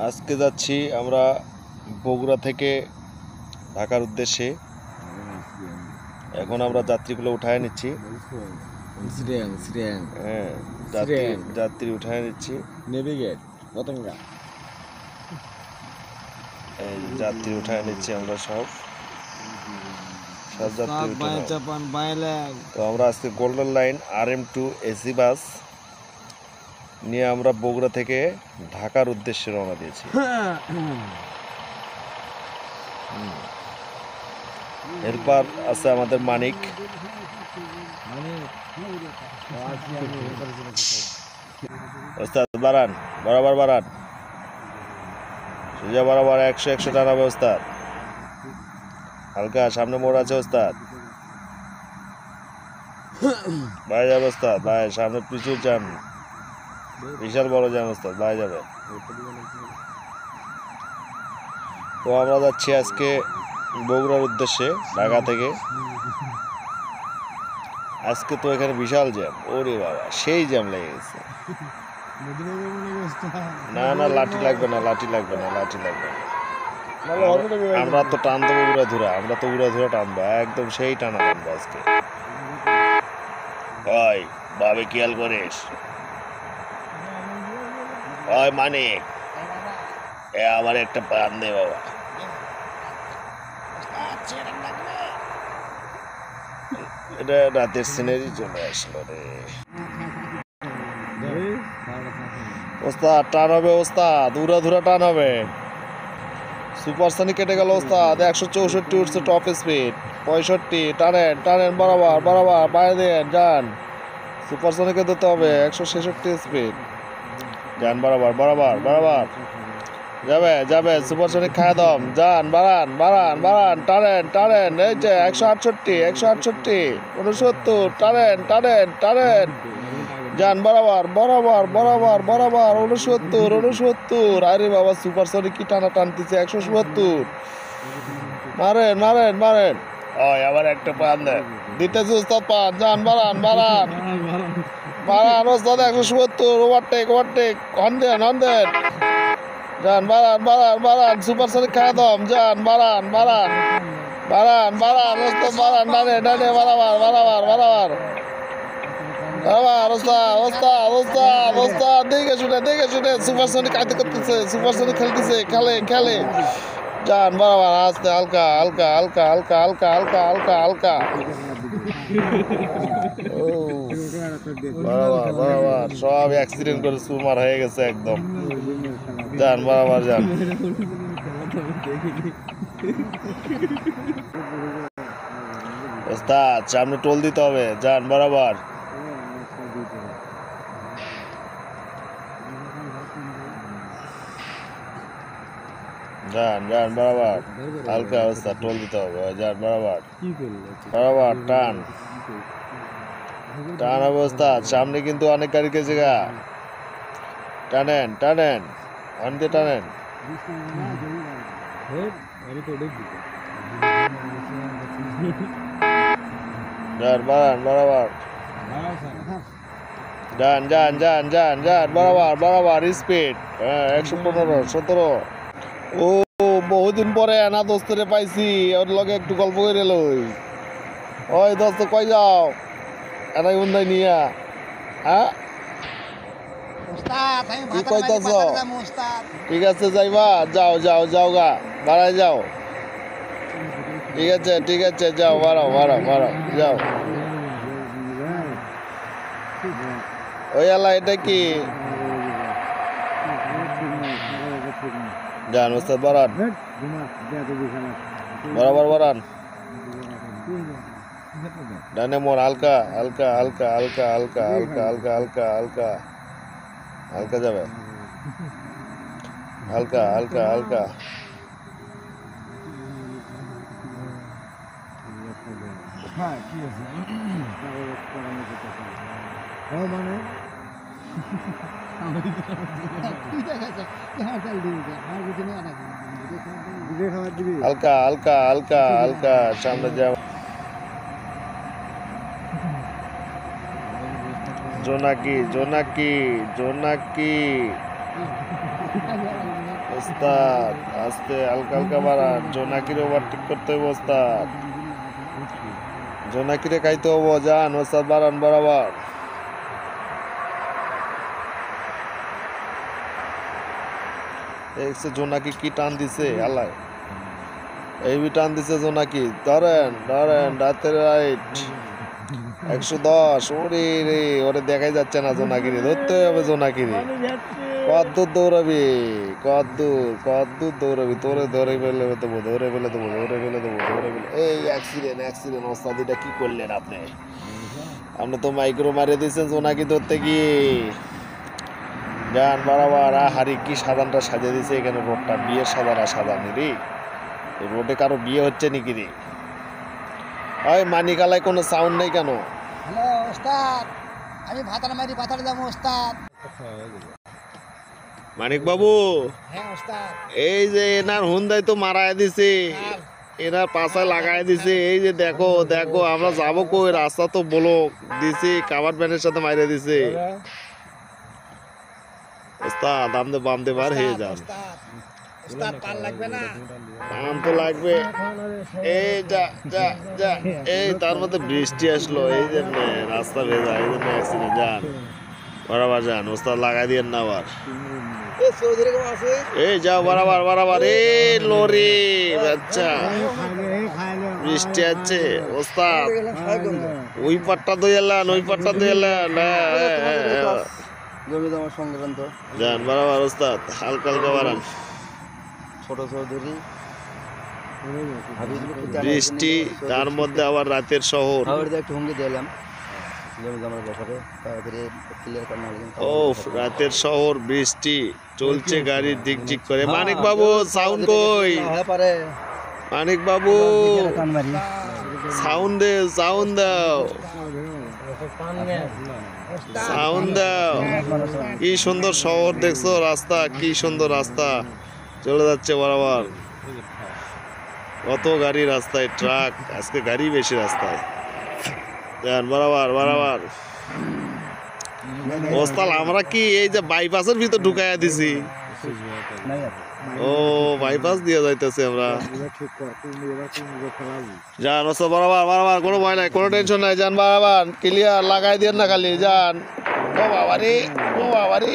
আজকে যাচ্ছি আমরা বগুড়া থেকে ঢাকার উদ্দেশ্যে। এখন আমরা যাত্রীগুলো উঠায় নিচ্ছি। হ্যাঁ, যাত্রী উঠায় নিচ্ছি। যাত্রী উঠায় নিচ্ছি আমরা সব যাত্রী তো আমরা আজকে গোল্ডেন লাইন RM2 AC বাস নিয়ে আমরা বগুড়া থেকে ঢাকার উদ্দেশ্যে রওনা দিয়েছি। এরপর আছে আমাদের মানিক। ওস্তাদ বাড়ান, বরাবর বাড়ান, সোজা বরাবর 100 টানাবে ওস্তাদ। হালকা সামনে মোড় আছে ওস্তাদ, বাইরে যাবে ওস্তাদ, বাইরে সামনে প্রচুর জ্যাম, বিশাল বড় জ্যাম ওস্তাদ, বাইরে যাবে। তো আমরা যাচ্ছি আজকে বগুড়ার উদ্দেশ্যে ঢাকা থেকে। আজকে তো এখানে বিশাল জ্যাম, ওরে বাবা সেই জ্যাম লেগে গেছে। না না লাঠি লাগবে না, লাঠি লাগবে না, লাঠি লাগবে না। আমরা তো টানবো উড়া ধুরা, আমরা তো উড়া ধুরা টানবো, একদম সেই টানা টানবো আজকে। ওই বাবে খেয়াল করিস, ওই মানিক আমার একটা পান দে বাবা। এটা রাতের সিনারি চলে আসলো রে ওস্তাদ। টান হবে ওস্তাদ, উড়া ধুরা টান হবে। সুপারসনিক কেটে গেল ওস্তাদ, 164 উঠছে টপ স্পিড, 65 টানেন টানেন বরাবর বরাবর, বাইরে দেন যান। সুপারসনিকে দিতে হবে 166 স্পিড, যান বরাবর বরাবর বরাবর, যাবে যাবে সুপারসনিক খায় দম, যান বাড়ান বাড়ান বাড়ান, টানেন টানেন, এই যে 168 69 টানেন টানেন টানেন, যান বরাবর বরাবর বরাবর বরাবর, 69 আরে বাবা সুপারসনিক কি টানা টানতেছে, 170, মারেন মারেন মারেন। ওই আবার একটা পান দেন, দিতেছে ওস্তাদ পান, যান বাড়ান বাড়ান বাড়ান ওস্তাদ, 170, ওভারটেক ওভারটেক, হন দেন হন দেন, যান বাড়ান বাড়ান বাড়ান, সুপারসনিক খায় দম, যান বাড়ান বাড়ান বাড়ান বাড়ান ওস্তাদ, বাড়ান ডানে ডানে বরাবর বরাবর বরাবর ওস্তাদ ওস্তাদ ওস্তাদ ওস্তাদ, দেখে শুনে সুপারসনিক কাজে করতেছে, সুপারসনিক খেলতেছে, খেলে খেলে, যান বরাবর আস্তে, হালকা হালকা হালকা হালকা হালকা হালকা হালকা হালকা, বরাবর বরাবর, সব অ্যাক্সিডেন্ট করে সুমার হয়ে গেছে একদম, যান বরাবর যান। ওস্তাদ সামনে টোল দিতে হবে, যান বরাবর, যান যান বরাবর, হালকা অবস্থা টোল দিতে হবে, যান বরাবর বরাবর, টান টান অবস্থা, সামনে কিন্তু অনেক গাড়ি গেছে গা, টানেন টানেন অন দিয়ে টানেন, যান বাড়ান বরাবর, যান যান যান যান যান বরাবর বরাবর, স্পিড 115 17। ও বহুদিন পরে আনা দোস্তরে পাইছি, ওর লগে একটু গল্প করে লই। ওই দোস্ত কই যাও, এনাই উন্দাই নিয়া, হ্যাঁ কি কইতাছ? ঠিক আছে যাইবা, যাও যাও যাও গা, বাড়াই যাও, ঠিক আছে যাও, বাড়াও বাড়াও বাড়াও, যাও। ওই আল্লাহ এটা কি, যান ওস্তাদ বাড়ান বরাবর বাড়ান, ডানে মোড়, হালকা হালকা হালকা হালকা হালকা হালকা হালকা হালকা হালকা হালকা যাবে, হালকা হালকা হালকা, হালকা হালকা হালকা হালকা, সামনে যাও। জোনাকি জোনাকি জোনাকি ওস্তাদ আস্তে হালকা হালকা বাড়ান, জোনাকিরে ওভারটেক করতে হবে ওস্তাদ, জোনাকিরে খাইতে হবো, যান ওস্তাদ বাড়ান বরাবর। দেখছে জোনাকি কি টান দিছে আল্লাহ, এই টান দিছে জোনাকি, ধরেন ধরেন রাতের রাইট 110। ওরে রে, ওরে দেখাই যাচ্ছে না জোনাকিরে, ধরতে হবে জোনাকিরে। কদ্দূর দৌড়াবি, কদ্দূর দৌড়াবি, তোরে ধরে ফেলে দেবো, ধরে ফেলে দেবো, ধরে ফেলে দেবো, ধরে ফেলে। এই অ্যাক্সিডেন্ট ওস্তাদ, এটা কি করলেন আপনি? আপনি তো মাইক্রো মারিয়ে দিয়েছেন জোনাকি ধরতে গিয়ে। যান বরাবর। হারি কি সাজানটা সাজিয়ে দিয়েছে এখানে, রোডটা বিয়ের সাজানা সাজানি রে, এই রোডে কারো বিয়ে হচ্ছে নাকি রে? ওই মানিকালায় কোনো সাউন্ড নেই কেন? হ্যালো ওস্তাদ, আমি ভাতার মারি ভাতার যাবো ওস্তাদ। মানিক বাবু, হ্যাঁ ওস্তাদ। এই যে এনার হুন্দাই তো মারায় দিছে, এনার পাশায় লাগাই দিছে। এই যে দেখো দেখো, আমরা যাবো কই? রাস্তা তো ব্লক দিছে, কাভার ভ্যানের সাথে মাইরে দিছে। ওস্তাদ আমদে বামদে বার হয়ে যান। ওস্তাদ পার লাগবে না? পান তো লাগবে। এই যা যা যা, এই তার মধ্যে বৃষ্টি আসলো, এই জন্য রাস্তা ভেজা, এই জন্য অ্যাক্সিডেন্ট। যান বরাবর যান ওস্তাদ, লাগাই দিয়েন না আবার। এই যাও বরাবর বরাবর। এই লরি বাচ্চা, বৃষ্টি আছে ওস্তাদ, ওই পাটটা দইয়ালেন, ওই পাটটা দইয়ালেন। জমি জমা সংক্রান্ত যান বরাবর ওস্তাদ, হালকা হালকা বাড়ান। ছোট চৌধুরী বৃষ্টি, তার মধ্যে আবার রাতের শহর। একটু হুমকি দিলাম জমি জমার ব্যাপারে, তাড়াতাড়ি ক্লিয়ার করানো ও রাতের শহর, বৃষ্টি চলছে, গাড়ির দিক দিক করে। মানিক বাবু সাউন্ড কই? পারে মানিক বাবু সাউন্ড দে, সাউন্ড দাও, সাউন্ড দাও। কি সুন্দর শহর দেখছো, রাস্তা কি সুন্দর রাস্তা, চলে যাচ্ছে বরাবর। কত গাড়ি রাস্তায়, ট্রাক, আজকে গাড়ি বেশি রাস্তায়। যান বরাবর বরাবর ওস্তাদ। আমরা কি এই যে বাইপাসের ভিতর ঢুকাইয়া দিছি? ও বাইপাস দিয়ে যাইতেছে আমরা। যান ওস্তাদ বরাবর বরাবর, কোনো ভয় নাই, কোনো টেনশন নাই। যান বরাবর, ক্লিয়ার, লাগাই দিয়ে না খালি। যান। ও বাবারে, ও বাবারে।